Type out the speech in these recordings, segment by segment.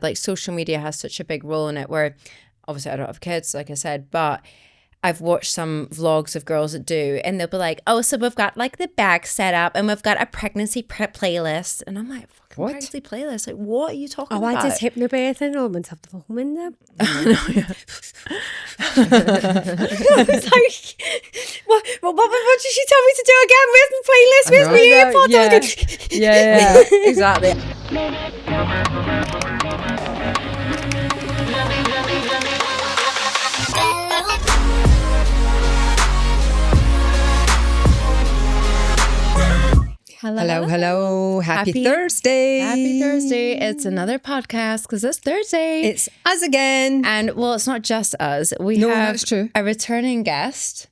like social media has such a big role in it, where obviously I don't have kids, like I said, but I've watched some vlogs of girls that do, and they'll be like, oh, so we've got like the bag set up and we've got a pregnancy prep playlist. And I'm like, fucking What? pregnancy playlist? Like, what are you talking about? Oh, why does hypnobirthing almonds have the fucking window? It's like, what did she tell me to do again? Where's my playlist? Where's my earpods? Yeah, exactly. Hello. Happy Thursday. Happy Thursday. It's another podcast because it's Thursday. It's us again. And well, it's not just us. We have that's true. a returning guest,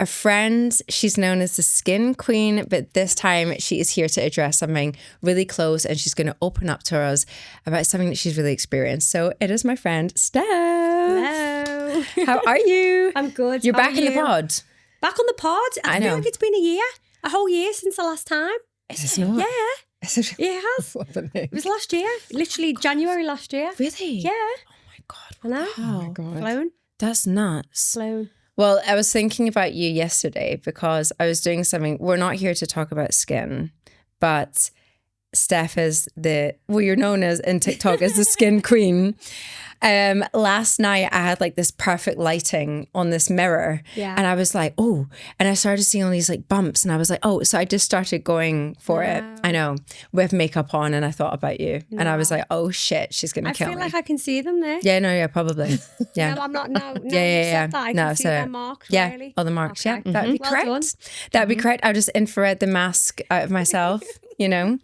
a friend. She's known as the Skin Queen, but this time she is here to address something really close, and she's going to open up to us about something that she's really experienced. So it is my friend, Steph. Hello. How are you? I'm good. You're How back are in the you? pod. Back on the pod? I know. feel like it's been a whole year since the last time. It's not. Yeah. Is it? Yeah, it has. Flipping It was last year. Literally January last year. Really? Yeah. Oh my God. I know. Oh my God. Flown. That's nuts. Flown. Well, I was thinking about you yesterday because I was doing something. We're not here to talk about skin, but Steph is you're known as in TikTok as the Skin Queen. Last night I had like this perfect lighting on this mirror, and I was like, oh, and I started seeing all these like bumps, and I was like, oh, so I just started going for it. I know, with makeup on, and I thought about you, and I was like, oh shit, she's gonna kill me. I feel like I can see them there. Yeah, no, yeah, probably. Yeah. No, I'm not. No, Yeah. I No, can see so their marks. yeah, Really. all the marks. Okay. Yeah, that'd be Well correct. done. That'd be correct. I'll just infrared the mask out of myself. You know.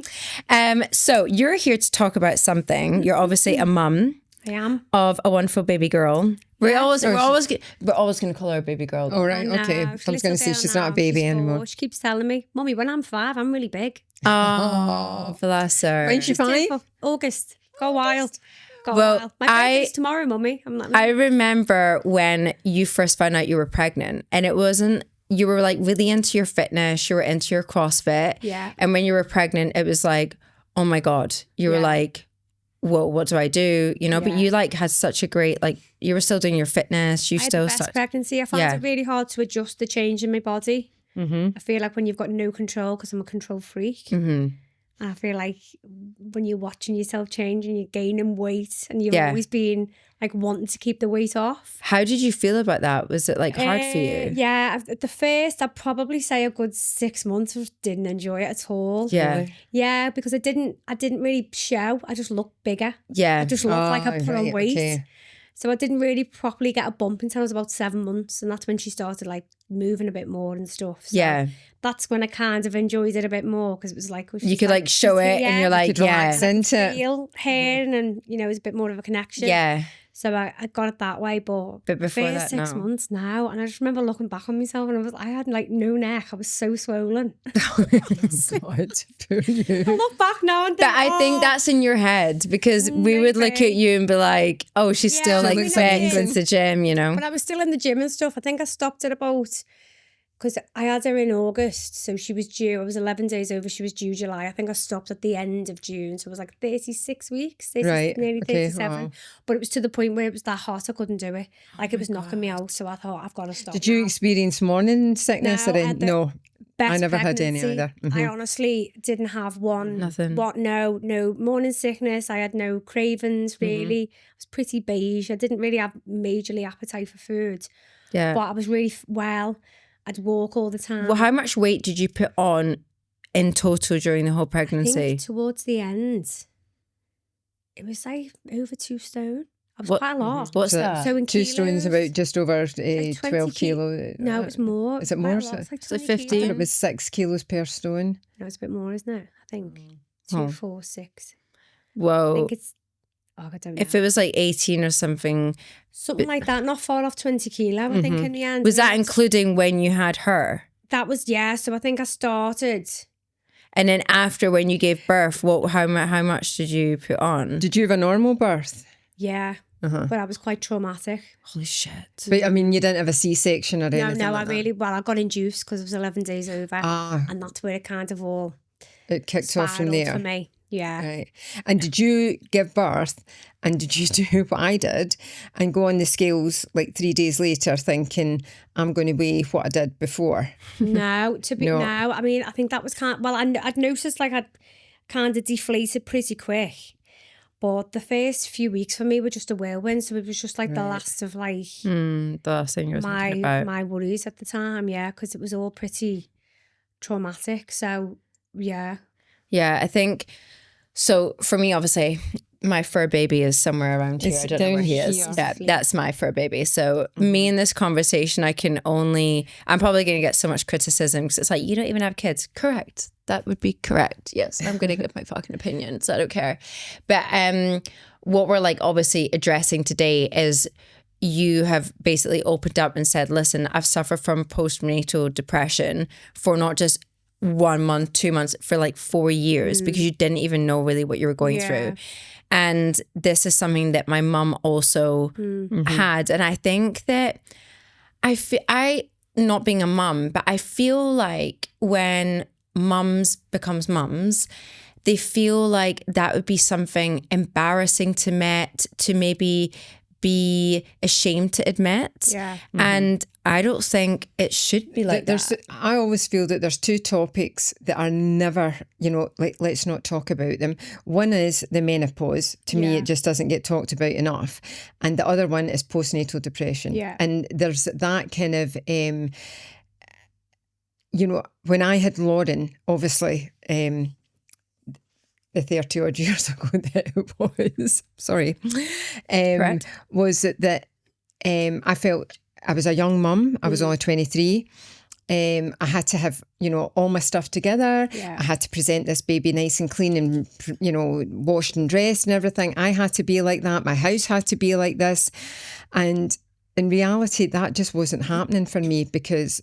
So you're here to talk about something. You're obviously a mum. I am. Of a wonderful baby girl. We're always going to call her a baby girl. Oh, right. Okay. I was going to say she's not a baby anymore. She keeps telling me, Mummy, when I'm 5, I'm really big. Oh, bless her. When's she 5? August. Go wild. Well, My birthday's tomorrow, Mummy. I'm like, I remember when you first found out you were pregnant, and it wasn't, you were like really into your fitness, you were into your CrossFit. Yeah. And when you were pregnant, it was like, oh my God, you were like, whoa, what do I do? You know, but you like had such a great, like, you were still doing your fitness. You I had still the best pregnancy. I found it really hard to adjust the change in my body. I feel like when you've got no control, because I'm a control freak, and I feel like when you're watching yourself change and you're gaining weight and you've always been like wanting to keep the weight off. How did you feel about that? Was it like hard for you? Yeah, at the first, I'd probably say a good 6 months, I just didn't enjoy it at all. Yeah. Really. Yeah, because I didn't really show. I just looked bigger. Yeah. I just looked like I put on weight. Okay. So I didn't really properly get a bump until I was about 7 months, and that's when she started like moving a bit more and stuff. So that's when I kind of enjoyed it a bit more, because it was like you could like show it, and you're like, relax into it. feel her, and you know, it was a bit more of a connection. Yeah. So I got it that way, but before first that, 6 months now, and I just remember looking back on myself, and I had like no neck. I was so swollen. God, poor you. I look back now and think, But I think that's in your head, because we would look at you and be like, oh, she's still like we fit know and it going is. to the gym, you know? But I was still in the gym and stuff. I think I stopped at about, because I had her in August, so she was due. I was 11 days over. She was due July. I think I stopped at the end of June, so it was like 36 weeks, nearly 37. Wow. But it was to the point where it was that hot, I couldn't do it. Like it was knocking me out, so I thought, I've got to stop. Did you now. experience morning sickness? No, I had the No. Best I never had any pregnancy. either. I honestly didn't have one. Nothing. No morning sickness. I had no cravings really. I was pretty beige. I didn't really have majorly appetite for food. Yeah. But I was really well. I'd walk all the time. Well, how much weight did you put on in total during the whole I pregnancy? think towards the end, it was like over 2 stone. I was quite a lot. What's So that? So in 2 kilos, stones, about just over 20 12 kilo. No, it's more. Is it Quite more? a lot. It's like So 20 15? kilos. It was 6 kilos per stone. No, it's a bit more, isn't it? I think Oh. 2, 4, 6. I Whoa. think it's. Oh, I don't know. If it was like 18 or something, Something like that, not far off 20 kilo, I think, in the end. was that And including when you had her? That was, so I think I started. And then after, when you gave birth, how much did you put on? Did you have a normal birth? Yeah. But I was quite traumatic. Holy shit. But I mean, you didn't have a C-section or anything No, like that? I got induced because it was 11 days over. Ah, And that's where it kind of all it kicked off from spiraled there. for me. Yeah. Right. And did you give birth and did you do what I did and go on the scales like 3 days later thinking I'm going to weigh what I did before? No, No. no. I mean, I think that was I'd noticed like I'd kind of deflated pretty quick. But the first few weeks for me were just a whirlwind. So it was just like the last of like The last thing you were thinking about. my worries at the time. Yeah, because it was all pretty traumatic. So yeah. Yeah, I think, so for me, obviously, my fur baby is somewhere around here. It's I don't know where he down is. here. Yeah, that's my fur baby. So me in this conversation, I'm probably going to get so much criticism because it's like, you don't even have kids. Correct. That would be correct. Yes, I'm going to give my fucking opinion, so I don't care. But what we're like obviously addressing today is you have basically opened up and said, listen, I've suffered from postnatal depression for not just 1 month, 2 months, for like 4 years because you didn't even know really what you were going through. And this is something that my mum also had. And I think that I not being a mum, but I feel like when mums becomes mums, they feel like that would be something embarrassing to maybe be ashamed to admit. Yeah. And I don't think it should be like that. I always feel that there's 2 topics that are never, like, let's not talk about them. One is the menopause. To me, it just doesn't get talked about enough. And the other one is postnatal depression. Yeah. And there's that kind of, when I had Lauren, obviously, the 30 odd years ago that it was, sorry, was that I felt I was a young mum. I was only 23. I had to have, all my stuff together. Yeah. I had to present this baby nice and clean and, washed and dressed and everything. I had to be like that. My house had to be like this. And in reality, that just wasn't happening for me because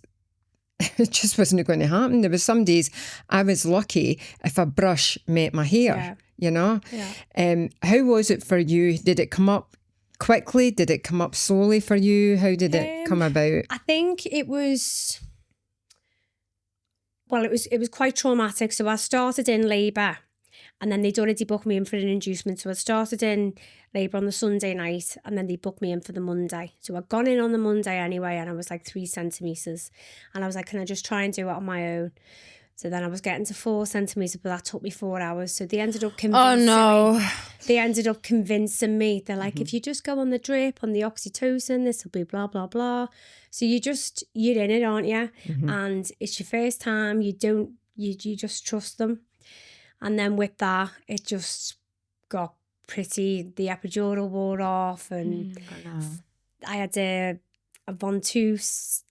it just wasn't going to happen. There was some days I was lucky if a brush met my hair, Yeah. How was it for you? Did it come up quickly? Did it come up slowly for you? How did it come about? I think it was quite traumatic. So I started in labour and then they'd already booked me in for an inducement. So I started in labour on the Sunday night and then they booked me in for the Monday. So I'd gone in on the Monday anyway and I was like 3 centimetres. And I was like, can I just try and do it on my own? So then I was getting to 4 centimetres, but that took me 4 hours. So they ended up convincing me. They ended up convincing me. They're like, if you just go on the drip, on the oxytocin, this will be blah, blah, blah. So you're in it, aren't you? And it's your first time. You just trust them. And then with that, it just got pretty, the epidural wore off and I had a ventouse,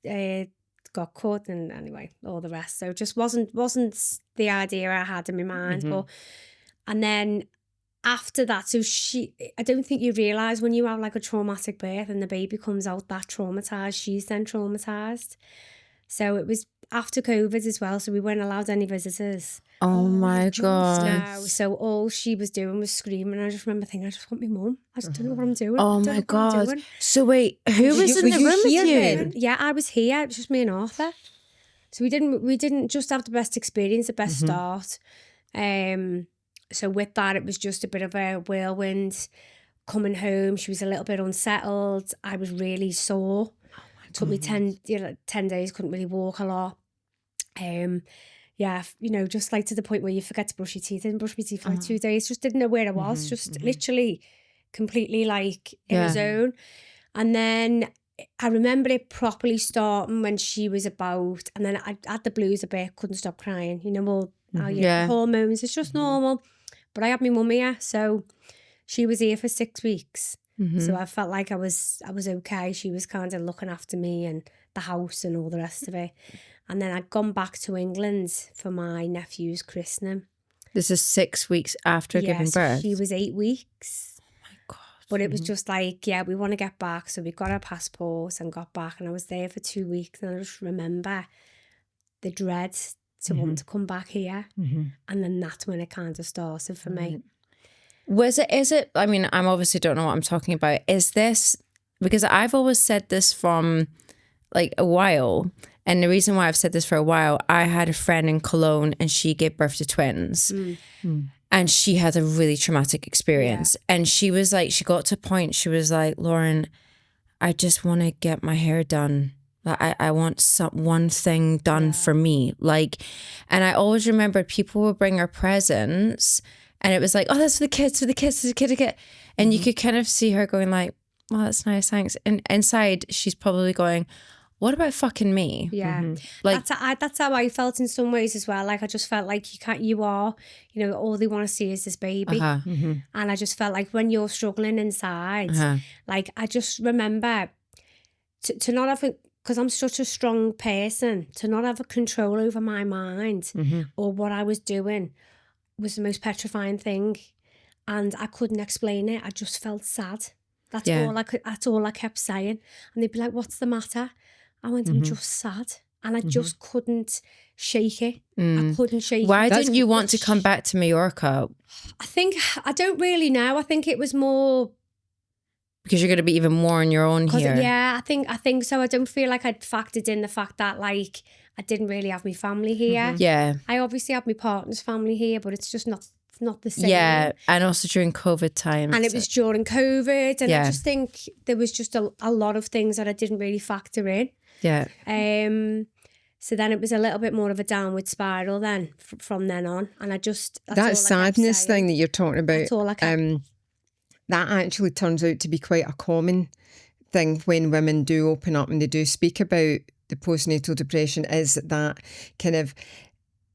got cut and anyway, all the rest. So it just wasn't the idea I had in my mind. And then after that, so I don't think you realise when you have like a traumatic birth and the baby comes out that traumatised, she's then traumatised. So it was after COVID as well, so we weren't allowed any visitors. Oh my God. No, so all she was doing was screaming. I just remember thinking, I just want my mum. I just don't know what I'm doing. Oh my God. So wait, who was in the room with you? Yeah, I was here. It was just me and Arthur. So we didn't just have the best experience, the best start. So with that, it was just a bit of a whirlwind. Coming home, she was a little bit unsettled. I was really sore. Took me 10 days, couldn't really walk a lot. Just like to the point where you forget to brush your teeth. I didn't brush my teeth for like 2 days, just didn't know where I was, just literally completely like in a zone. And then I remember it properly starting when she was about, and then I had the blues a bit, couldn't stop crying, hormones, it's just normal. But I had my mum here, so she was here for 6 weeks. So I felt like I was okay. She was kind of looking after me and the house and all the rest of it. And then I'd gone back to England for my nephew's christening. This is 6 weeks after giving birth? She was 8 weeks. Oh my God. But it was just like, we want to get back. So we got our passports and got back. And I was there for 2 weeks. And I just remember the dread to want to come back here. And then that's when it kind of started for me. Is it, I mean, I'm obviously don't know what I'm talking about. Is this, because I've always said this from like a while. And the reason why I've said this for a while, I had a friend in Cologne and she gave birth to twins. And she had a really traumatic experience. And she was like, she got to a point, she was like, Lauren, I just want to get my hair done. Like, I want one thing done for me. Like, and I always remember people would bring her presents and it was like, oh, that's for the kids, for the kids, for the kid. And you could kind of see her going like, well, that's nice, thanks. And inside she's probably going, what about fucking me? Yeah. Like that's how I felt in some ways as well. Like I just felt like all they want to see is this baby. And I just felt like when you're struggling inside, like I just remember to not have because I'm such a strong person, to not have a control over my mind or what I was doing was the most petrifying thing. And I couldn't explain it. I just felt sad. That's all I kept saying. And they'd be like, what's the matter? I went, I'm just sad. And I just couldn't shake it. I couldn't shake it. Why didn't you want to come back to Mallorca? I don't really know. I think it was more... Because you're going to be even more on your own here. Yeah, I think so. I don't feel like I'd factored in the fact that like I didn't really have my family here. Yeah. I obviously have my partner's family here, but it's just not the same. Yeah, and also during COVID times. And it was during COVID. And I just think there was just a lot of things that I didn't really factor in. Yeah. So then it was a little bit more of a downward spiral then from then on. And I just... That sadness thing that you're talking about, that's all I kept. that actually turns out to be quite a common thing when women do open up and they do speak about the postnatal depression, is that kind of...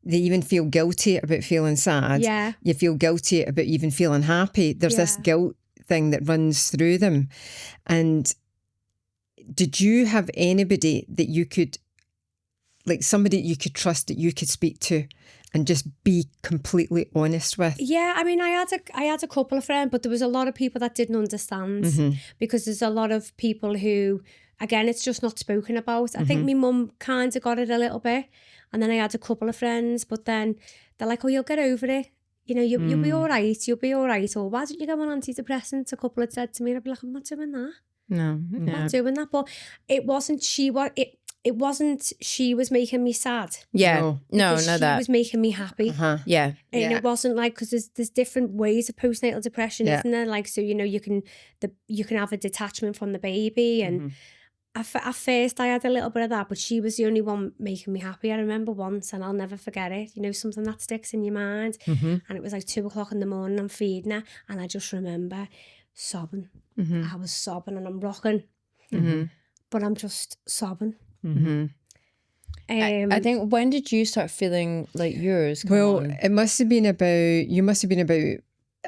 They even feel guilty about feeling sad. Yeah. You feel guilty about even feeling happy. There's this guilt thing that runs through them. And did you have anybody that you could, like somebody you could trust that you could speak to and just be completely honest with? Yeah, I mean, I had a couple of friends, but there was a lot of people that didn't understand because there's a lot of people who, again, it's just not spoken about. I think my mum kind of got it a little bit. And then I had a couple of friends, but then they're like, oh, you'll get over it. You know, you'll be all right. You'll be all right. Or why don't you go on antidepressants? A couple had said to me, and I'd be like, I'm not doing that. No. I'm not doing that. But it wasn't she was making me sad. Yeah. No, she that. was making me happy. Yeah. And it wasn't like, because there's different ways of postnatal depression, isn't there? Like, so, you know, you can have a detachment from the baby and... At first I had a little bit of that, but she was the only one making me happy. I remember once, and I'll never forget it, you know, something that sticks in your mind. And it was like 2:00 in the morning, I'm feeding her, and I just remember sobbing. I was sobbing and I'm rocking, but I'm just sobbing. I think, when did you start feeling like yours? It must have been about,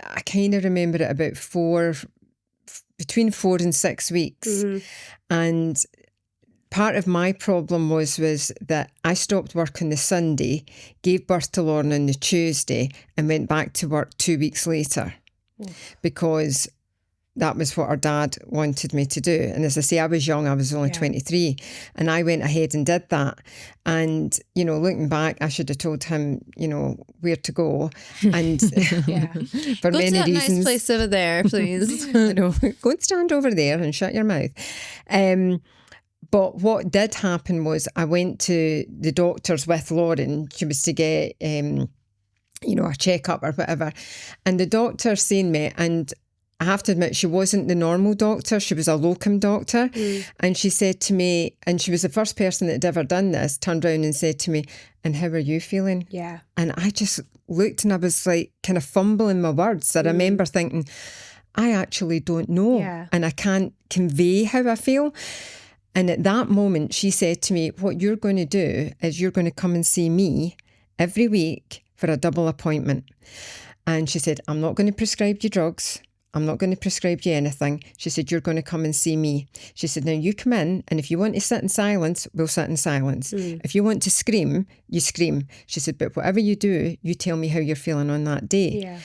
I kind of remember it about between 4 and 6 weeks. And part of my problem was that I stopped work on the Sunday, gave birth to Lauren on the Tuesday, and went back to work 2 weeks later because that was what our dad wanted me to do. And as I say, I was young, I was only 23, and I went ahead and did that. And, you know, looking back, I should have told him, you know, where to go. And for go many to that reasons. Nice place over there, please. I know, go and stand over there and shut your mouth. But what did happen was I went to the doctors with Lauren. She was to get, you know, a checkup or whatever. And the doctor seen me, and I have to admit, she wasn't the normal doctor. She was a locum doctor. And she said to me, and she was the first person that had ever done this, turned around and said to me, and how are you feeling? Yeah. And I just looked and I was like kind of fumbling my words. I remember thinking, I actually don't know. And I can't convey how I feel. And at that moment, she said to me, what you're going to do is you're going to come and see me every week for a double appointment. And she said, I'm not going to prescribe you drugs. I'm not going to prescribe you anything. She said, you're going to come and see me. She said, now you come in, and if you want to sit in silence, we'll sit in silence. If you want to scream, you scream. She said, but whatever you do, you tell me how you're feeling on that day. Yeah.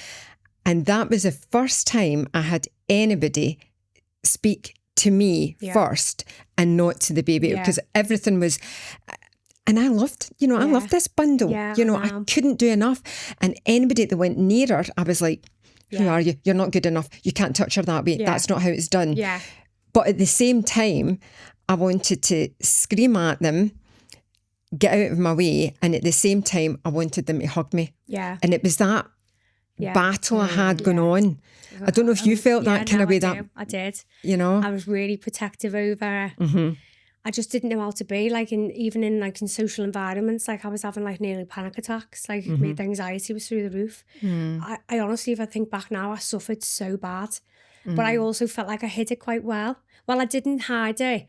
And that was the first time I had anybody speak to me first and not to the baby, because everything was... And I loved, you know, I loved this bundle. You know, I couldn't do enough. And anybody that went near her, I was like, who are you? You're not good enough. You can't touch her that way. That's not how it's done. Yeah. But at the same time, I wanted to scream at them, get out of my way. And at the same time, I wanted them to hug me. Yeah. And it was that battle I had going on. I don't know if you felt that kind of way. I did. You know, I was really protective over her. I just didn't know how to be, like, even in social environments. Like, I was having like nearly panic attacks. Like, my anxiety was through the roof. I honestly, if I think back now, I suffered so bad. But I also felt like I hid it quite well. Well, I didn't hide it,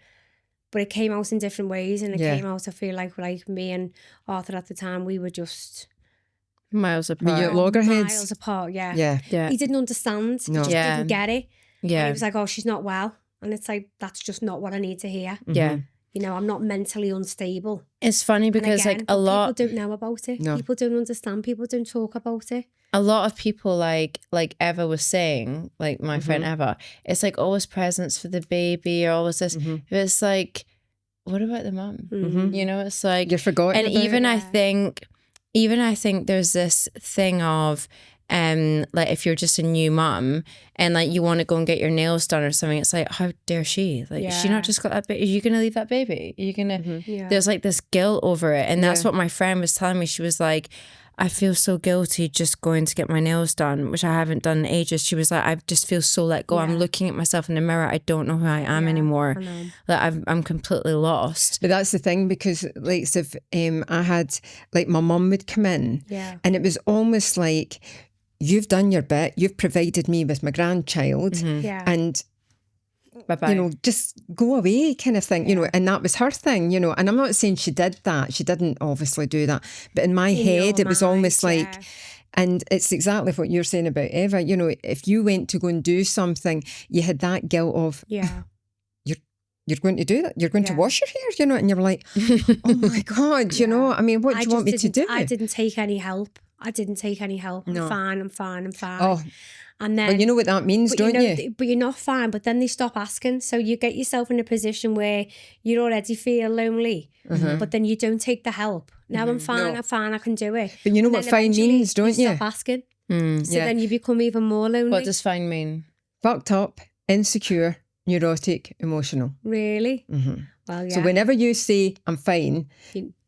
but it came out in different ways. And it came out, I feel like me and Arthur at the time, we were just miles apart. Were you loggerheads? Miles apart, yeah. Yeah. He didn't understand. No. He just didn't get it. Yeah. And he was like, oh, she's not well. And it's like, that's just not what I need to hear. Yeah. You know, I'm not mentally unstable. It's funny because again, like a lot people don't know about it. No. People don't understand. People don't talk about it. A lot of people like Eva was saying, like my friend Eva, it's like always presents for the baby or always this. It's like, what about the mum? You know, it's like You're forgotten. And even I think there's this thing of like if you're just a new mum and like you want to go and get your nails done or something, it's like, how dare she? Like, she not just got that baby? Are you gonna leave that baby? Are you gonna there's like this guilt over it. And that's what my friend was telling me. She was like, I feel so guilty just going to get my nails done, which I haven't done in ages. She was like, I just feel so let go. I'm looking at myself in the mirror. I don't know who I am anymore. Like I'm completely lost. But that's the thing, because like if I had like my mum would come in and it was almost like, you've done your bit, you've provided me with my grandchild and Bye-bye. you know, just go away kind of thing, you know, and that was her thing, you know, and I'm not saying she did that. She didn't obviously do that. But in my head, it was almost like, and it's exactly what you're saying about Eva, you know, if you went to go and do something, you had that guilt of, you're going to do that, you're going to wash your hair, you know, and you're like, oh my God, you know, I mean, what do you want me to do? I didn't take any help. No. I'm fine. Oh. And then, well, you know what that means, don't you? But you're not fine. But then they stop asking. So you get yourself in a position where you already feel lonely, but then you don't take the help. Now I'm fine, I can do it. But you know what fine means, don't you? Stop asking. So then you become even more lonely. What does fine mean? Fucked up, insecure, neurotic, emotional. Really? Well, yeah. So whenever you say, I'm fine,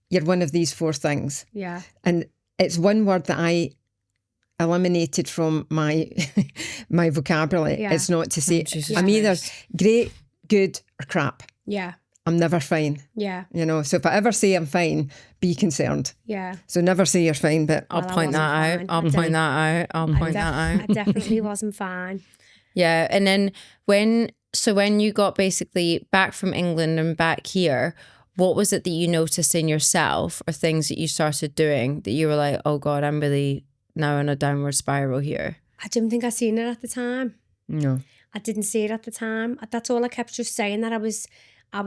you're one of these 4 things. Yeah. And it's one word that I eliminated from my my vocabulary. It's not to say I'm either great, good or crap. Yeah. I'm never fine. Yeah. You know, so if I ever say I'm fine, be concerned. Yeah. So never say you're fine, but I'll point that out. I'll point that out. I definitely wasn't fine. Yeah. And then when you got basically back from England and back here, what was it that you noticed in yourself or things that you started doing that you were like, oh God, I'm really now in a downward spiral here? I didn't think I seen it at the time. No. I didn't see it at the time. That's all I kept just saying, that I was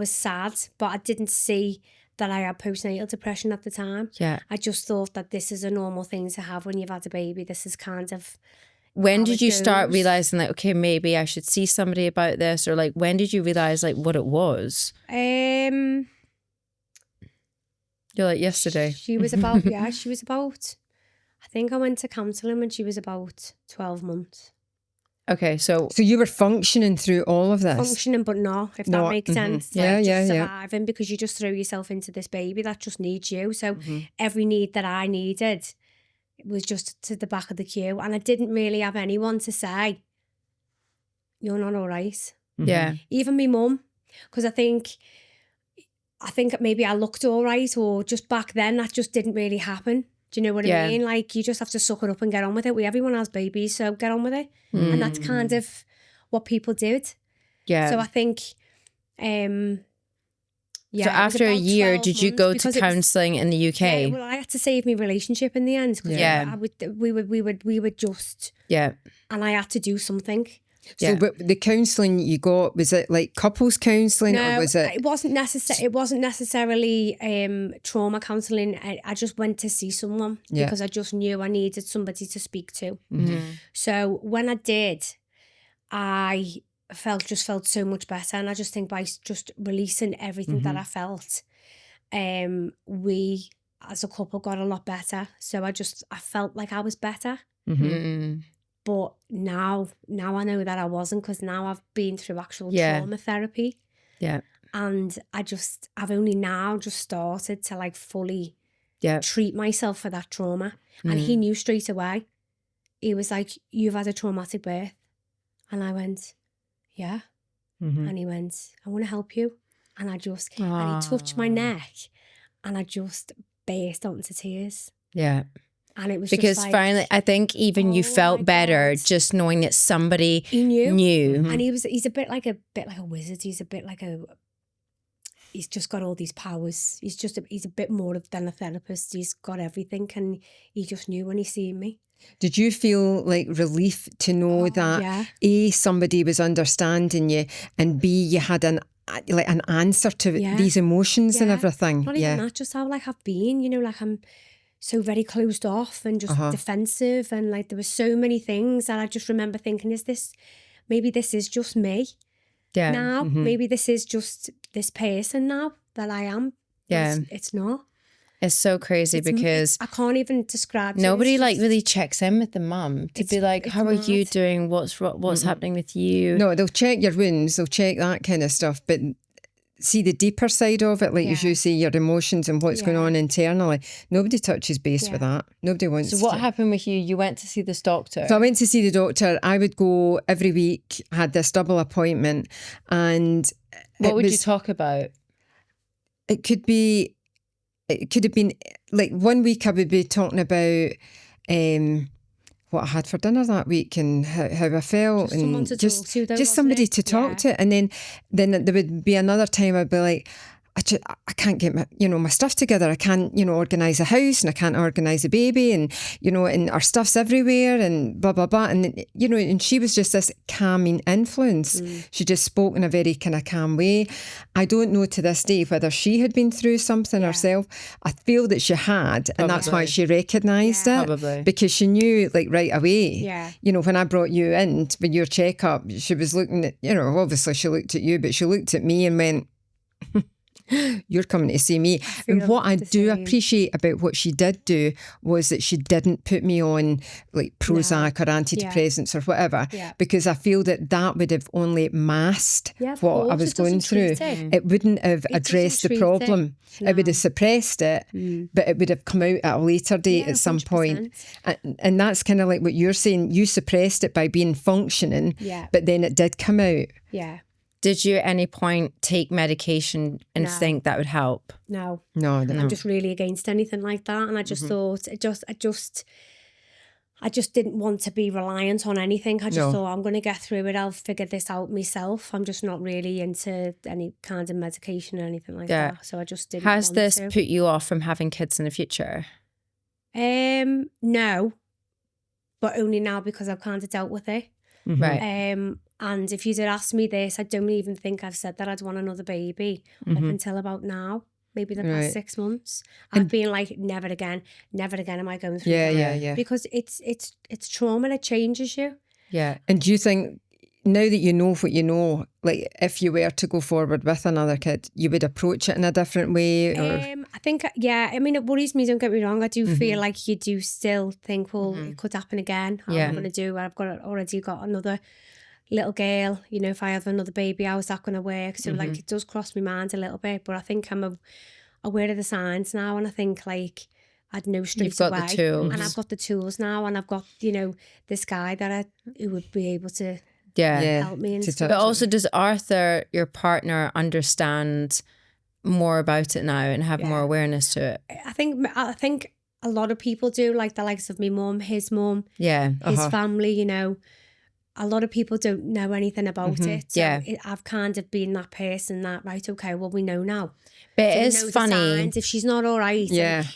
sad, but I didn't see that I had postnatal depression at the time. Yeah. I just thought that this is a normal thing to have when you've had a baby. This is kind of... When did you start realizing like, okay, maybe I should see somebody about this? Or like, when did you realize like what it was? You're like, yesterday. She was about, I think I went to counselling when she was about 12 months. Okay, so you were functioning through all of this? Functioning, but not, if that makes sense. Like, just surviving, because you just throw yourself into this baby that just needs you. So every need that I needed was just to the back of the queue. And I didn't really have anyone to say, you're not all right. Yeah. Even my mum, because I think maybe I looked all right, or just back then that just didn't really happen. Do you know what I mean? Like, you just have to suck it up and get on with it. Everyone has babies, so get on with it. And that's kind of what people did. Yeah. So I think, so after a year, did you go to counselling in the UK? Yeah, well, I had to save my relationship in the end. We would just... Yeah. And I had to do something. So but the counselling you got, was it like couples counselling, or was it? It wasn't necessarily trauma counselling. I just went to see someone because I just knew I needed somebody to speak to. So when I did, I felt so much better, and I just think by just releasing everything that I felt, we as a couple got a lot better. So I felt like I was better. But now I know that I wasn't, because now I've been through actual trauma therapy. Yeah. And I've only now just started to like fully treat myself for that trauma. And he knew straight away. he was like, you've had a traumatic birth. And I went, yeah. And he went, I want to help you. And and he touched my neck and I just burst out into tears. Yeah. And it was because just like, finally, I think even you felt better just knowing that somebody knew. And he's a bit like a wizard. He's just got all these powers. He's a bit more than a therapist. He's got everything, and he just knew when he seen me. Did you feel like relief to know that A, somebody was understanding you, and B, you had an answer to these emotions and everything? Not even that, just how like I've been, like I'm so very closed off and just defensive, and like there were so many things that I just remember thinking, maybe this is just me now. Maybe this is just this person now that I am. Yeah. It's not. It's so crazy because I can't even describe it. Nobody really checks in with the mum to be like, how are you doing? What's happening with you? No, they'll check your wounds, they'll check that kind of stuff, but see the deeper side of it, like as you say, your emotions and what's going on internally. Nobody touches base with that. Nobody wants to. So what happened with you? You went to see this doctor? So I went to see the doctor. I would go every week, had this double appointment, and what would you talk about? It could have been like 1 week I would be talking about what I had for dinner that week and how I felt, just somebody to talk to. And then there would be another time I'd be like, I can't get my stuff together. I can't, organise a house, and I can't organise a baby, and, and our stuff's everywhere and blah, blah, blah. And, and she was just this calming influence. She just spoke in a very kind of calm way. I don't know to this day whether she had been through something herself. I feel that she had, and that's why she recognised it. Probably. Because she knew like right away. Yeah. When I brought you in for your checkup, she was looking at, obviously she looked at you, but she looked at me and went, you're coming to see me. And what I do appreciate about what she did do was that she didn't put me on like Prozac or antidepressants or whatever, because I feel that would have only masked what I was going through. It wouldn't have addressed the problem. It would have suppressed it, but it would have come out at a later date at some 100%. Point. And that's kind of like what you're saying. You suppressed it by being functioning, but then it did come out. Yeah. Did you at any point take medication and think that would help? No. I'm just really against anything like that. And I just thought, I just didn't want to be reliant on anything. I just thought, I'm going to get through it. I'll figure this out myself. I'm just not really into any kind of medication or anything like that. So I just didn't Has want this to. put you off from having kids in the future? No. But only now because I've kind of dealt with it. Right. And if you did ask me this, I don't even think I've said that I'd want another baby up until about now, maybe the past 6 months. I've been like, never again am I going through that. Yeah. Because it's trauma that changes you. Yeah. And do you think, now that you know what you know, like if you were to go forward with another kid, you would approach it in a different way? Or? I think, I mean, it worries me, don't get me wrong. I do feel like you do still think, well, it could happen again. How am I going to do? I've already got another little girl, if I have another baby, how's that going to work? So like it does cross my mind a little bit, but I think I'm aware of the signs now, and I think like I'd know straight away. You've got the tools. And I've got the tools now, and I've got, this guy who would be able to help me and stuff. But also, does Arthur, your partner, understand more about it now and have more awareness to it? I think a lot of people do, like the likes of my mum, his family, a lot of people don't know anything about it. So I've kind of been that person that, right, okay, well, we know now. But so it is funny. If she's not all right,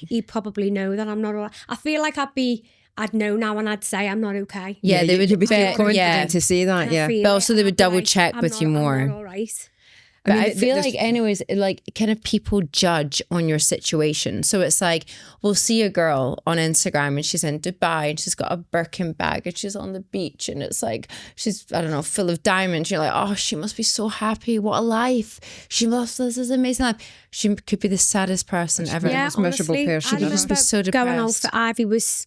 he'd probably know that I'm not all right. I feel like I'd know now and I'd say I'm not okay. Yeah, they would be confident to say that, But also they would double check with you more. I'm not all right. But I feel like anyways, like kind of people judge on your situation. So it's like, we'll see a girl on Instagram and she's in Dubai and she's got a Birkin bag and she's on the beach and it's like, she's, I don't know, full of diamonds. You're like, oh, she must be so happy. What a life. This is an amazing life. She could be the saddest person ever. Yeah, most miserable person. She must be so depressed. Going out for Ivy was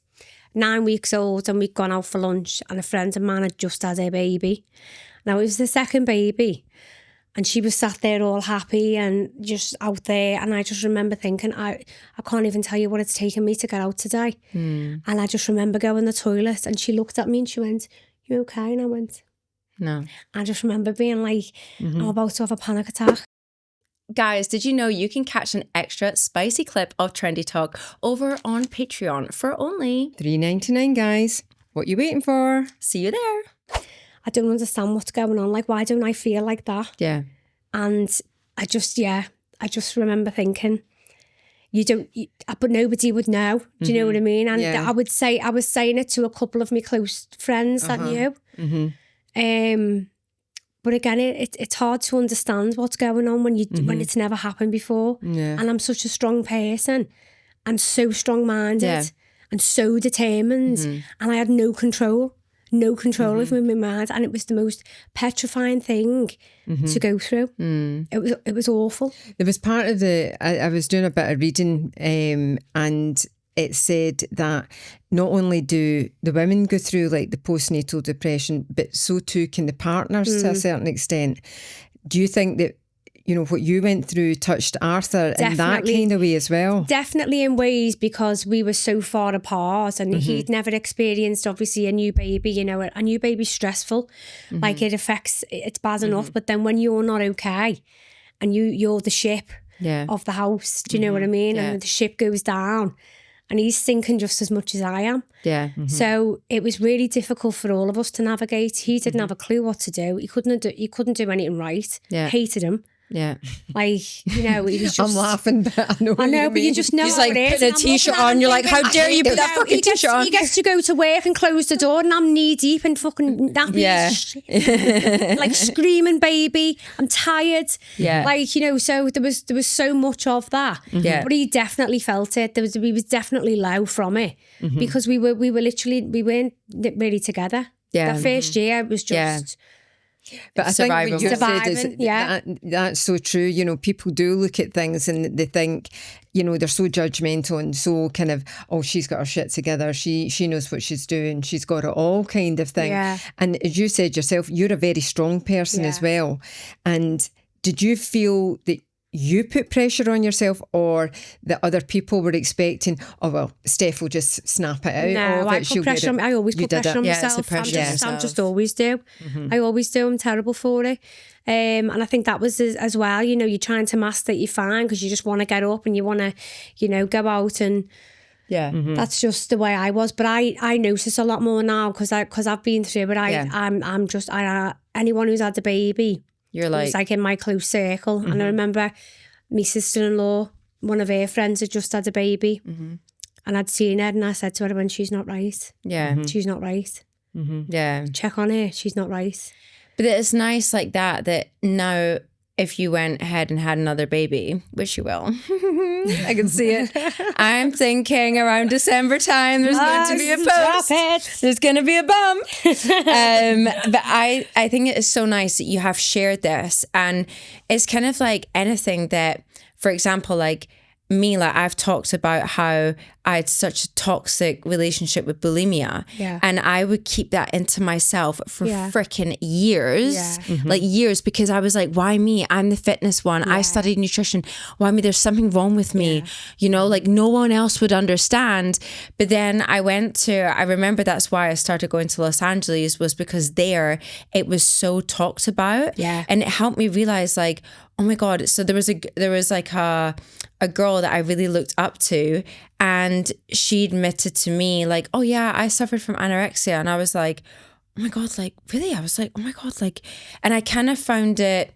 9 weeks old and we'd gone out for lunch and a friend of mine had just had a baby. Now it was the second baby. And she was sat there all happy and just out there. And I just remember thinking, I can't even tell you what it's taken me to get out today. And I just remember going to the toilet and she looked at me and she went, "You okay?" And I went, "No." I just remember being like, I'm about to have a panic attack. Guys, did you know you can catch an extra spicy clip of Trendy Talk over on Patreon for only $3.99, guys. What you waiting for? See you there. I don't understand what's going on. Like, why don't I feel like that? Yeah. And I just remember thinking, but nobody would know. Do you know what I mean? And I was saying it to a couple of my close friends that knew. But again, it's hard to understand what's going on when it's never happened before. Yeah. And I'm such a strong person and so strong-minded and so determined. And I had no control of my mind. And it was the most petrifying thing to go through. It was awful. There was part of I was doing a bit of reading and it said that not only do the women go through like the postnatal depression, but so too can the partners to a certain extent. Do you think that, you know, what you went through touched Arthur in that kind of way as well? Definitely in ways, because we were so far apart and he'd never experienced, obviously, a new baby. You know, a new baby's stressful. Like it's bad enough, but then when you're not okay and you're the ship of the house, do you know what I mean? Yeah. And the ship goes down and he's sinking just as much as I am. Yeah. So it was really difficult for all of us to navigate. He didn't have a clue what to do. He couldn't do anything right. Yeah. Hated him. Yeah. Like, you know, he was just... I'm laughing, but I know what you but you just know He's how like it is. putting a t-shirt on. You're like, how dare you put that fucking t-shirt on? He gets to go to work and close the door and I'm knee deep in fucking nappy. Like screaming baby. I'm tired. Yeah. Like, you know, so there was so much of that. Yeah. But he definitely felt it. We was definitely low from it because we weren't really together. Yeah. That first year was just... But I think what you said is that's so true. You know, people do look at things and they think, you know, they're so judgmental and so kind of, oh, she's got her shit together. She knows what she's doing. She's got it all kind of thing. Yeah. And as you said yourself, you're a very strong person as well. And did you feel that you put pressure on yourself or that other people were expecting, oh, well, Steph will just snap it out? No, I put pressure on, I always put pressure on myself. I'm just always do. I always do. I'm terrible for it. And I think that was as well, you know, you're trying to master it, you're fine because you just want to get up and you want to, you know, go out and that's just the way I was. But I notice a lot more now because I've been through it. I'm just anyone who's had a baby, you're like... It's like in my close circle. And I remember my sister-in-law, one of her friends had just had a baby. And I'd seen her and I said to her, when she's not right. Yeah. She's not right. Yeah. Check on her. She's not right. But it's nice like that now if you went ahead and had another baby, which you will, I can see it. I'm thinking around December time, there's going to be a post. There's going to be a bump. But I think it is so nice that you have shared this. And it's kind of like anything that, for example, like me, like I've talked about how I had such a toxic relationship with bulimia, and I would keep that into myself for freaking years, like years, because I was like, why me? I'm the fitness one. I studied nutrition. Why me? There's something wrong with me, you know, like no one else would understand. But then I remember that's why I started going to Los Angeles, was because there it was so talked about, and it helped me realize like, oh my God. So there was like a girl that I really looked up to, and she admitted to me like, oh yeah, I suffered from anorexia. And I was like, oh my God, like really? I was like, oh my God, like, and I kind of found it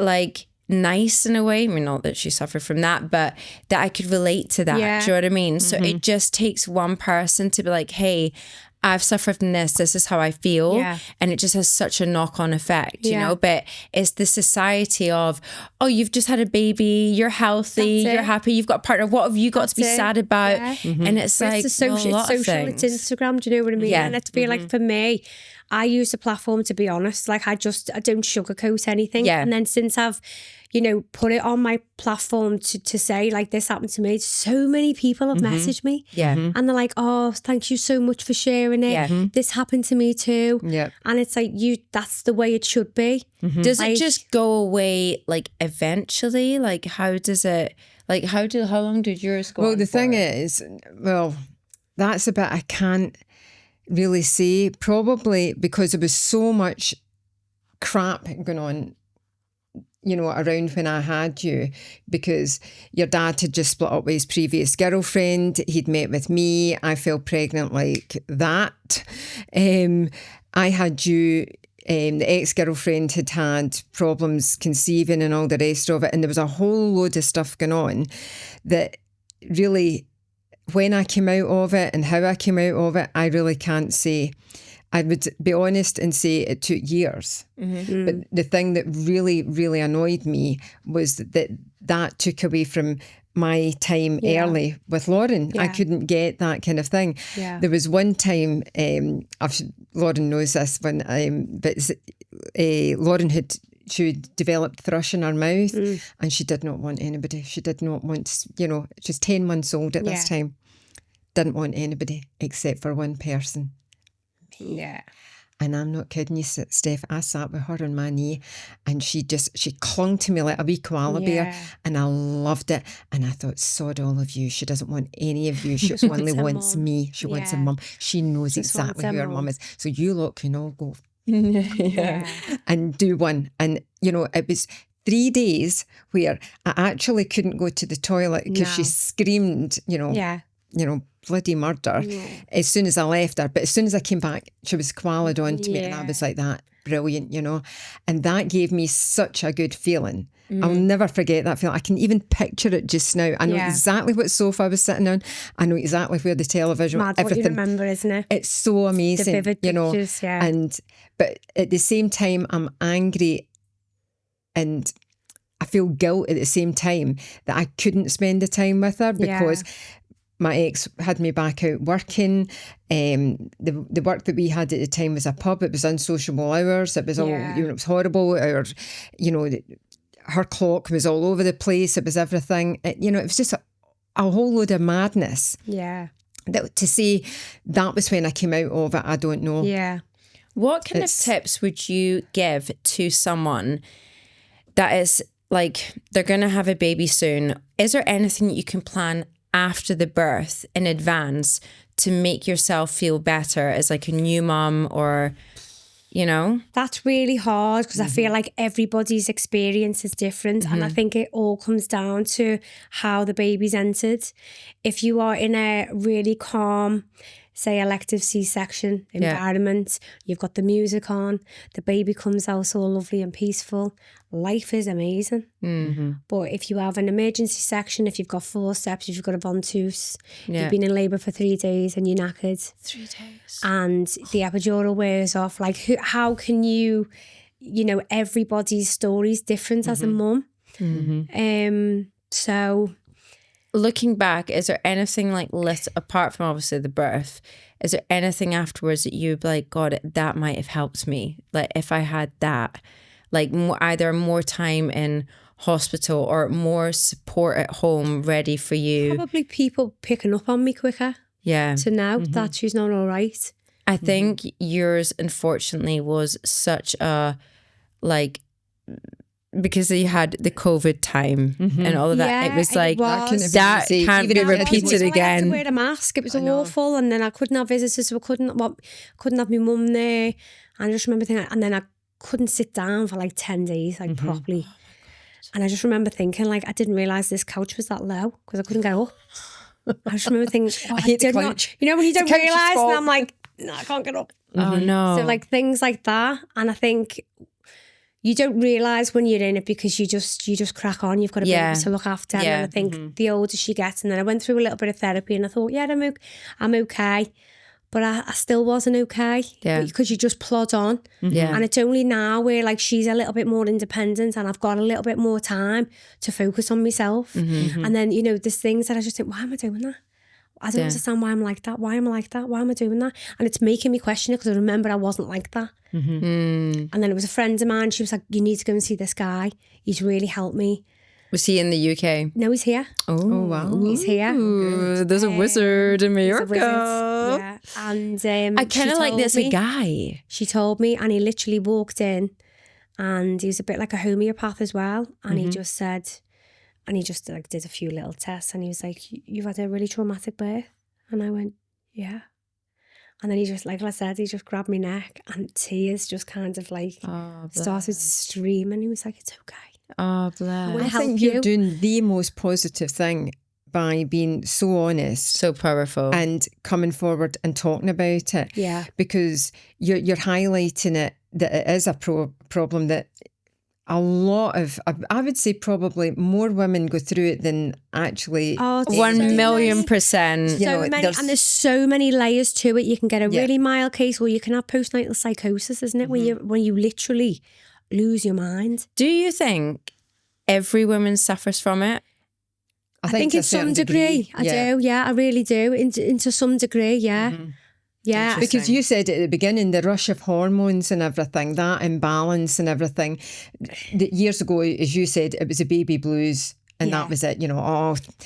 like nice in a way. I mean, not that she suffered from that, but that I could relate to that. Do you know what I mean? So it just takes one person to be like, hey, I've suffered from this is how I feel. And it just has such a knock-on effect, you know, but it's the society of, oh, you've just had a baby, you're healthy, you're happy, you've got a partner, what have you got to be sad about? And it's like it's social, it's Instagram, do you know what I mean? And I feel like for me, I use the platform to be honest. Like I don't sugarcoat anything. Yeah. And then since I've, put it on my platform to say like this happened to me, so many people have messaged me. Yeah. And they're like, oh, thank you so much for sharing it. Yeah. This happened to me too. Yeah. And it's like that's the way it should be. Does it just go away like eventually? Like how does it, like how long did yours go Well, on the for? thing is, that's a bit I can't really say. Probably because there was so much crap going on, around when I had you, because your dad had just split up with his previous girlfriend. He'd met with me. I fell pregnant like that. I had you. The ex-girlfriend had problems conceiving and all the rest of it. And there was a whole load of stuff going on that really, when I came out of it and how I came out of it, I really can't say. I would be honest and say it took years. But the thing that really, really annoyed me was that took away from my time early with Lauren. I couldn't get that kind of thing. Yeah. There was one time, Lauren knows this, but Lauren she developed thrush in her mouth and she did not want anybody. She did not want, she was 10 months old at this time. Didn't want anybody except for one person. Yeah. And I'm not kidding you, Steph. I sat with her on my knee and she clung to me like a wee koala bear and I loved it. And I thought, sod all of you. She doesn't want any of you. She only wants me. She wants a mum. She knows exactly who her mum is. So you lot can all go and do one. And, it was 3 days where I actually couldn't go to the toilet because she screamed, bloody murder as soon as I left her. But as soon as I came back, she was koala'd on to me and I was like, that, brilliant, And that gave me such a good feeling. I'll never forget that feeling. I can even picture it just now. I know exactly what sofa I was sitting on. I know exactly where the television was. Mad what you remember, isn't it? It's so amazing. The vivid pictures, But at the same time, I'm angry and I feel guilt at the same time that I couldn't spend the time with her because my ex had me back out working. The work that we had at the time was a pub. It was unsociable hours. It was all, it was horrible. Her clock was all over the place. It was everything. It was just a whole load of madness. Yeah. To say that was when I came out of it, I don't know. Yeah. What kind of tips would you give to someone that is like, they're going to have a baby soon? Is there anything that you can plan after the birth in advance to make yourself feel better as like a new mum or, That's really hard because I feel like everybody's experience is different and I think it all comes down to how the baby's entered. If you are in a really calm, say elective C-section environment, you've got the music on, the baby comes out all lovely and peaceful, life is amazing. But if you have an emergency section, if you've got forceps, if you've got a ventouse, you've been in labour for 3 days and you're knackered 3 days and the epidural wears off, like how can you, everybody's story is different as a mum. So looking back, is there anything like apart from obviously the birth, is there anything afterwards that you'd be like, God, that might have helped me? Like if I had that, like either more time in hospital or more support at home ready for you. Probably people picking up on me quicker. Yeah. To know that she's not all right. I think yours, unfortunately, was such a, because you had the COVID time and all of that. Yeah, it was like, that can't be repeated I had again. to wear a mask. It was awful. And then I couldn't have visitors, so I couldn't have my mum there. And I just remember thinking, and then I couldn't sit down for like 10 days, properly. And I just remember thinking, I didn't realise this couch was that low because I couldn't get up. I just remember thinking, I hate the did couch. not. When you don't realise, and I'm like, no, I can't get up. Oh no. So things like that. And I think you don't realise when you're in it because you just crack on. You've got a baby to look after. And I think the older she gets, and then I went through a little bit of therapy and I thought, I'm okay. But I still wasn't okay because you just plod on. Yeah. And it's only now where she's a little bit more independent and I've got a little bit more time to focus on myself. And then, there's things that I just think, why am I doing that? I don't understand why I'm like that. Why am I like that? Why am I doing that? And it's making me question it because I remember I wasn't like that. And then it was a friend of mine. She was like, you need to go and see this guy. He's really helped me. Was he in the UK? No, he's here. Oh wow. He's here. Ooh, there's a wizard in Mallorca. Yeah. And I kind of like there's a guy. She told me, and he literally walked in and he was a bit like a homeopath as well. And he just said, and he just like did a few little tests and he was like, you've had a really traumatic birth. And I went, yeah. And then he just, like I said, he just grabbed my neck and tears just kind of like started streaming. He was like, it's okay. Oh, bless. I think you're doing the most positive thing by being so honest. So powerful. And coming forward and talking about it. Yeah. Because you're highlighting it, that it is a problem that a lot of, I would say probably more women go through it than actually. Oh, 1,000,000%. So many, and there's so many layers to it. You can get a really mild case, or you can have postnatal psychosis, isn't it? When you literally lose your mind. Do you think every woman suffers from it? I think in some degree. I do, yeah, I really do. Into some degree, yeah. Yeah. Because you said at the beginning, the rush of hormones and everything, that imbalance and everything. Years ago, as you said, it was the baby blues. And that was it,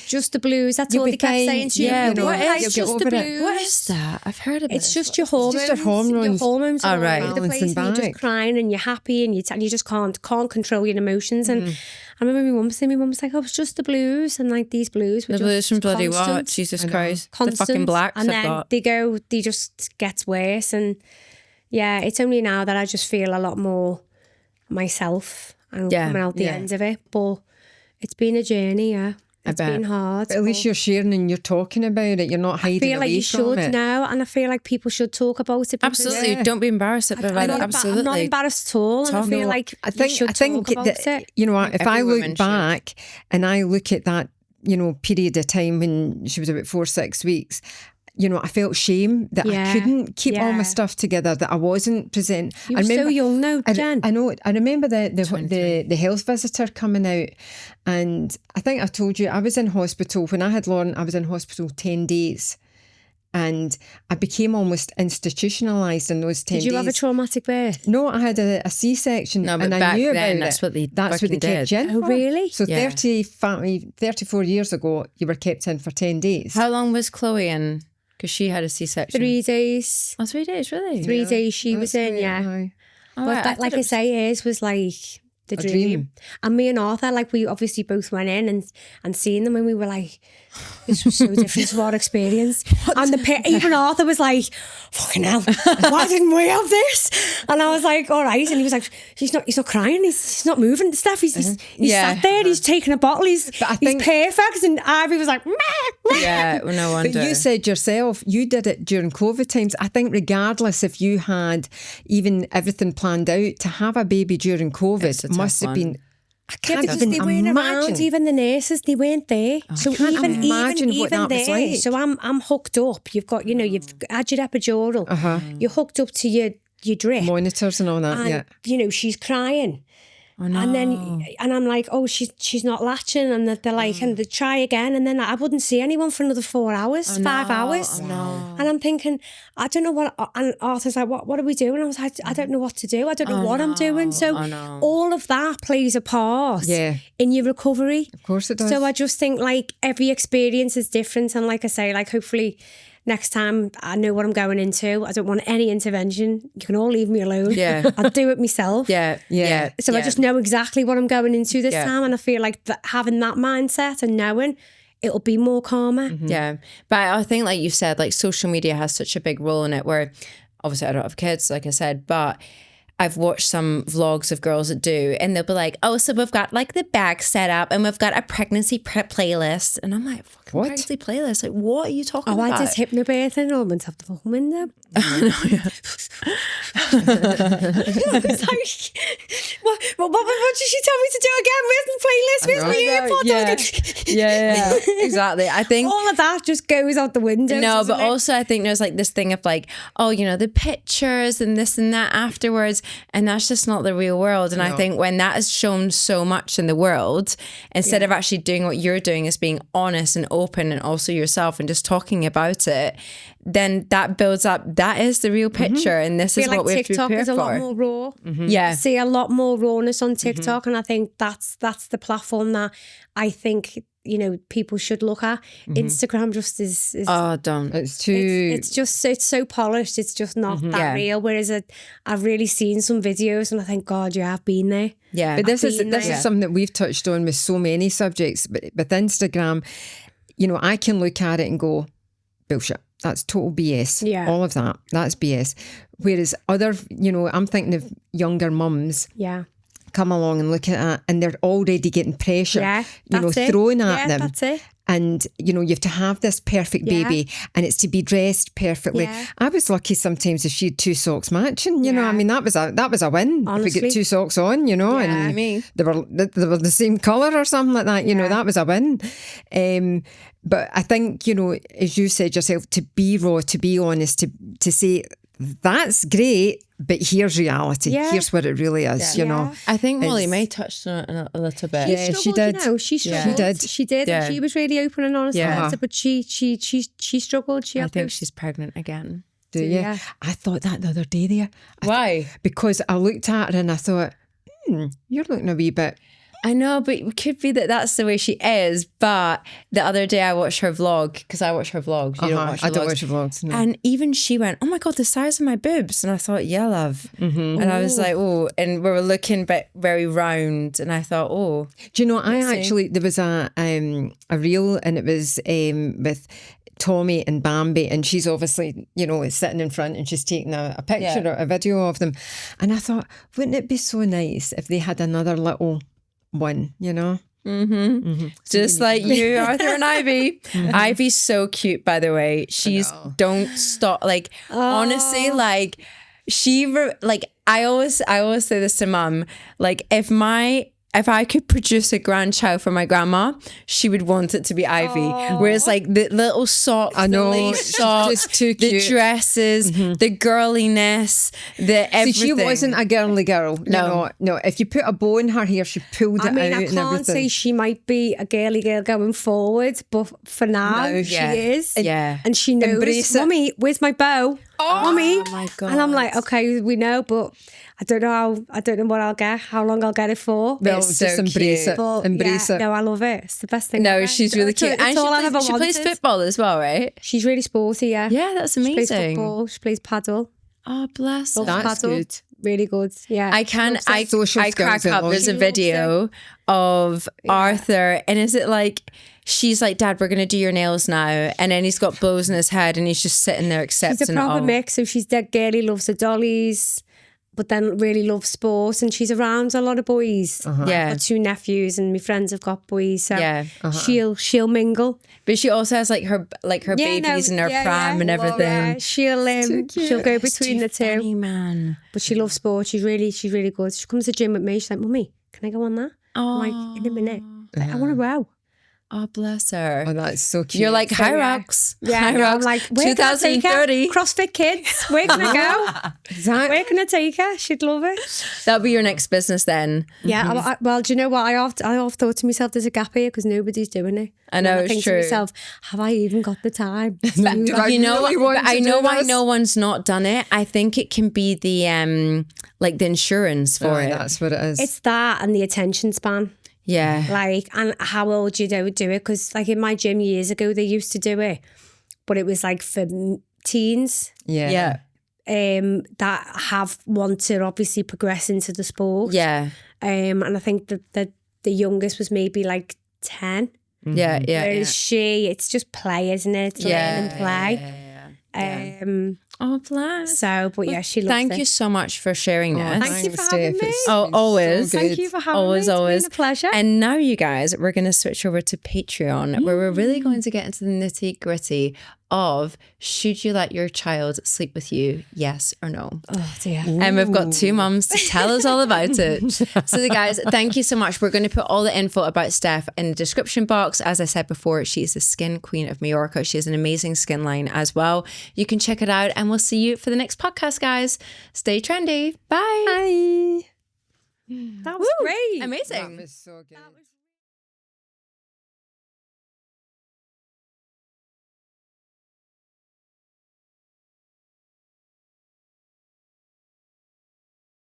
just the blues. That's all they kept saying to you. Yeah, it's just the blues. What is that? I've heard of it. It's just your hormones. It's just your hormones. Your hormones are right. all over the place, and you're just crying and you're happy and you just can't control your emotions. And I remember my mum was like, oh, it's just the blues. And like these blues were the blues from bloody what? Jesus Christ. Constant. The fucking blacks and I've got. They just gets worse. And yeah, it's only now that I just feel a lot more myself and coming out the end of it. But it's been a journey, It's been hard. But at least you're sharing and you're talking about it. You're not hiding away from it. I feel like you should now, and I feel like people should talk about it. Absolutely. Don't be embarrassed about it. Absolutely. I'm not embarrassed at all. And I feel like you should talk about it. You know, if I look back and I look at that, period of time when she was about 4-6 weeks, I felt shame that I couldn't keep all my stuff together, that I wasn't present. You're so young now, Jen. I know. I remember the health visitor coming out, and I think I told you I was in hospital. When I had Lauren, I was in hospital 10 days. And I became almost institutionalised in those 10 days. Did you have a traumatic birth? No, I had a C-section. No, but and back I knew then, about that's what they kept you in for. Oh, really? So 34 years ago, you were kept in for 10 days. How long was Chloe in? Because she had a C-section. 3 days. Oh, 3 days, really? 3 days she was in, But that, like I say, was like the dream. And me and Arthur, like we obviously both went in and seen them, and we were like, this was so different to our experience. And even Arthur was like, fucking hell, why didn't we have this? And I was like, all right. And he was like, he's not crying, he's not moving, Steph. He's sat there, he's taking a bottle, he's perfect. And Ivy was like, meh. Yeah, no wonder. But you said yourself, you did it during COVID times. I think regardless if you had even everything planned out, to have a baby during COVID must have been... I can't even they weren't imagine. Around, even the nurses, they weren't there. So even what that was like. So I'm hooked up. You've got, you've had your epidural. You're hooked up to your drip. Monitors and all that, and, she's crying. Oh, no. And I'm like, oh, she's not latching, and they're like, and they try again, and then I wouldn't see anyone for another 4 hours, 5 hours. Oh, no. And I'm thinking, I don't know what. And Arthur's like, what are we doing? I was like, I don't know what to do. I don't know what I'm doing. So all of that plays a part in your recovery. Of course it does. So I just think like every experience is different, and like I say, like hopefully next time I know what I'm going into. I don't want any intervention. You can all leave me alone. Yeah. I'll do it myself. Yeah. So I just know exactly what I'm going into this time, and I feel like having that mindset and knowing it'll be more calmer. Mm-hmm. Yeah. But I think like you said, like social media has such a big role in it, where obviously I don't have kids, like I said, but I've watched some vlogs of girls that do, and they'll be like, oh, so we've got like the bag set up and we've got a pregnancy prep playlist. And I'm like, fucking what? Pregnancy playlist? Like, what are you talking about? I did hypnobirthing and I went off the fucking window. It's like, what did she tell me to do again? Where's the playlist? Where's my earpods? Yeah, exactly. I think all of that just goes out the window. No, but also I think there's like this thing of like, oh, the pictures and this and that afterwards. And that's just not the real world. And I think when that is shown so much in the world, instead of actually doing what you're doing, is being honest and open and also yourself and just talking about it, then that builds up. That is the real picture, and this is what we have to TikTok prepare is a for. lot more raw. Yeah, I see a lot more rawness on TikTok, and I think that's the platform that I think people should look at. Instagram just is don't. It's too. it's so polished. It's just not that real. Whereas I've really seen some videos, and I think, God, yeah, I've been there. Yeah, but this is something that we've touched on with so many subjects. But with Instagram, I can look at it and go, bullshit. That's total BS. Yeah. All of that. That's BS. Whereas other, I'm thinking of younger mums. Yeah. Come along and look at it, and they're already getting pressure, thrown at them. That's it. And, you have to have this perfect baby, and it's to be dressed perfectly. Yeah. I was lucky sometimes if she had 2 socks matching, I mean, that was a win. Honestly. If we get 2 socks on, and they were the same colour or something like that, that was a win. But I think, as you said yourself, to be raw, to be honest, to say, that's great, but here's reality. Yeah. Here's what it really is, I think Molly May touched on it a little bit. Yeah, she did. She struggled. She did. Yeah. And she was really open and honest about it, but she struggled. I think she's pregnant again. Do you? Yeah. I thought that the other day there. Why? Because I looked at her and I thought, you're looking a wee bit... I know, but it could be that that's the way she is. But the other day I watched her vlog, because I watch her vlogs. You don't watch her vlogs. I don't watch her vlogs. No. And even she went, oh my God, the size of my boobs. And I thought, yeah, love. And I was like, oh, and we were looking but very round. And I thought, oh. Do you know, there was a reel, and it was with Tommy and Bambi, and she's obviously, sitting in front, and she's taking a picture or a video of them. And I thought, wouldn't it be so nice if they had another little one, Just like you, Arthur and Ivy. Ivy's so cute, by the way. She's don't stop. Like, honestly, like I always say this to Mum. Like, if I could produce a grandchild for my grandma, she would want it to be Ivy. Whereas like the little socks, the lace socks, the dresses, the girliness, the everything. See, she wasn't a girly girl. No. If you put a bow in her hair, she pulled it out and everything. I can't say she might be a girly girl going forward, but for now, she is. Yeah. And she knows, Mummy, where's my bow? Mummy. Oh my God. And I'm like, okay, we know, but I don't know what I'll get, how long I'll get it for. Well, just embrace it. Embrace it. No, I love it. It's the best thing. No, she's really cute. And she plays football as well, right? She's really sporty, yeah. Yeah, that's amazing. She plays football, she plays paddle. Oh, bless her. That's good. Really good, yeah. I crack up. There's a video of Arthur, and is it like... She's like, Dad, we're going to do your nails now. And then he's got bows in his head and he's just sitting there accepting it. She's a proper mix. So she's dead girly, loves her dollies, but then really loves sport. And she's around a lot of boys. Yeah. I've got 2 nephews and my friends have got boys. So she'll mingle. But she also has like her babies and her pram and everything. Yeah. She'll go between the 2. Funny, man. But she loves sport. She's really good. She comes to the gym with me. She's like, Mummy, can I go on that? Oh. I'm like, in a minute. Like, I want to row. Oh, bless her. Oh, that's so cute. You're like, high rocks. Yeah, high rocks. I'm like, where 2030. CrossFit Kids. Where can I go? Exactly. Where can I take her? She'd love it. That'll be your next business then. Yeah. Well, do you know what? I often thought to myself, there's a gap here because nobody's doing it. I know, it's true. I think to myself, have I even got the time? I know why no one's not done it. I think it can be the like the insurance for it. That's what it is. It's that and the attention span. Yeah. Like, and how old you do it. Because like in my gym years ago, they used to do it, but it was like for teens. Yeah. That have want to obviously progress into the sport. Yeah. And I think that the youngest was maybe like 10. Yeah. Whereas it's just play, isn't it? It's learn and play. Oh, bless. So, but yeah, she loves Thank it. you so much for sharing this. Thank you for having me. Oh, always. So Thank you for having me. It's been a pleasure. And now, you guys, we're going to switch over to Patreon, where we're really going to get into the nitty gritty of, should you let your child sleep with you, yes or no? Oh dear. And we've got 2 mums to tell us all about it. So guys, thank you so much. We're going to put all the info about Steph in the description box. As I said before, she's the Skin Queen of Mallorca. She has an amazing skin line as well. You can check it out, and we'll see you for the next podcast, guys. Stay trendy. Bye. That was great. Amazing. That was so good.